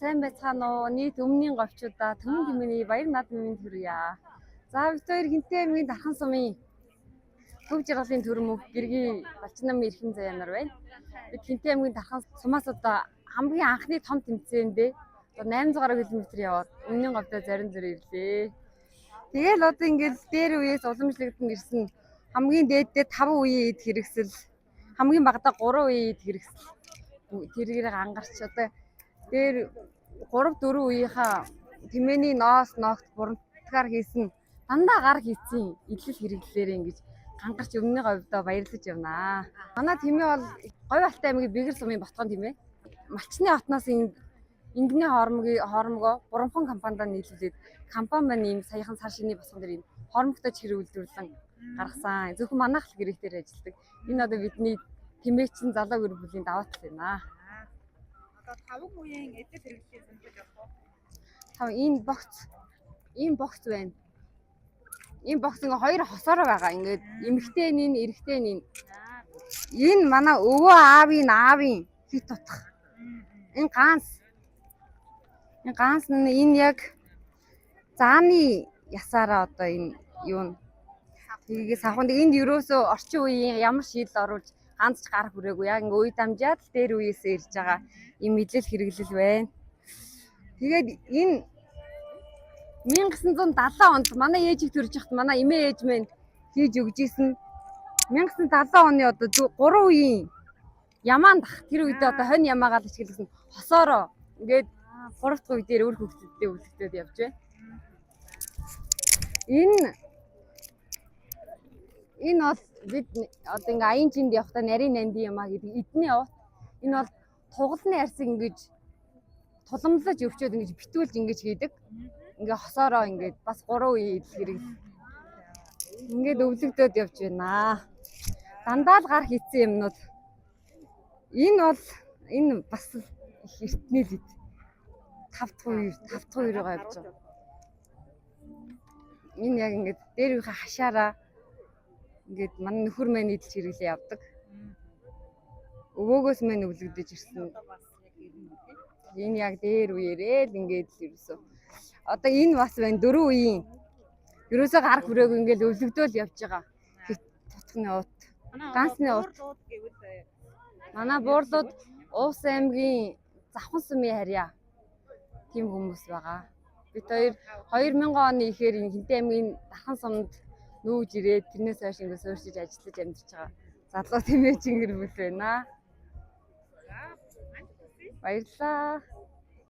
сайн байцгаана уу? Нийт өмнгийн говьчуудаа Төмөн хэмээний баяр наадмын төрье. За бид хоёр Хинтээ аймгийн Дархан сумын төв жаргалын төрөмөв гэргийн Балчнам эрхэм заяа нар байна. Бид Хинтээ аймгийн Дархан сумаас одоо хамгийн анхны том тэмцээндээ 800 гаруй км яваад өмнгийн говьдоо зарим зүрх ирлээ. Тэгэл одоо ингээд дээр үеэс уламжлагдсан ирсэн хамгийн дээддээ 5 үеийн эд хэрэгсэл, хамгийн багадаа 3 үеийн эд хэрэгсэл тэргээр ангарч одоо дээр 3-4 үеийнхаа тэмээний ноос ногт бурамтгаар хийсэн дандаа гар хийцэн идэл хэрэглэлээр ингэж гангарч өмнө говьдоо баярлаж явнаа. Манай тэмээ бол Говь Алтай аймгийн Бэгэр сумын ботгон тэмээ. Малчны хотноос ингэний хоормогоо Бурамхан компаниудаа нийлүүлээд компани маань ийм саяхан сар шинийн босгон дээр ийм хоормогтой чирэг үйлдвэрлэн гаргасан. Зөвхөн манайх л гэрээгээр ажилладаг. Энэ одоо бидний тэмээчин залуу гэр бүлийн даваа тал байна. Одоо 5 үеийн эдэл хэрэглээ зэмлэж явах уу? Тав ийм богц байна. Ийм богц ингээ хоёр хосоор байгаа. Ингээд эмэгтэй нь эрэгтэй нь. Энэ манай өвөө аавын хит тутах. Энэ ганс энэ яг зааны ясаараа одоо энэ юу н тэгээд савханд энд ерөөсөө орчин үеийн ямар шийдэл оруулж ганц ч гар хүрээгүй яг ингээ үе дамжаад л дээр үеэсээ ирж байгаа юм идэл хэрэглэл байна. Тэгээд энэ 1970 онд манай ээжийг төрж хахад манай эмээ ээж минь хийж өгж исэн 1970 оны одоо 3 үеийн ямаан дах тэр үед одоо хонь ямаагаар хичгэлсэн хосоороо ингээд 3 дахь үе дээр өр хөвгтөдтэй үлдээд явж байна. Энэ бол бид одоо ингээ аян жинд явахдаа нарийн нанди ямаа гэдэг эдний ут. Энэ бол тугалны арсыг ингэж туламлаж өвчөөд ингэж битүүлж ингэж хийдэг. Ингээ хосоороо ингээд бас 3 үе идэл хэрэг ингээд өвлөгдөөд явж байна. Дандаа л гар хийцэн юмнууд. Энэ бас их эртний л 5 дахь үеэрээ явж байгаа. Энэ яг ингээд дээр үеийнхээ хашаараа ингээд манай нөхөр маань идэл хэрэглээ явдаг. Өвөөгөөс мань өвлөгдөж ирсэн. Энэ яг дээр үеэрээ л ингээд л ерөөсөө. Одоо энэ бас байна 4 үеийн. Ерөөсөө гар хүрээгүй ингээд өвлөгдөөл явж байгаа. Хит тутхны ут. Гансны ут. Манай буурлууд Уус аймгийн Завхан сумын харьяа. Тим хүмүүс байгаа. Бид 2000 оны ихээр Хинтээ аймгийн Дархан сумд нүүж ирээд тэрнээс хойш ингээд суурьшиж ажиллаж амьдарч байгаа. Залуу тэмээчин гэр бүл байна. Баярлалаа.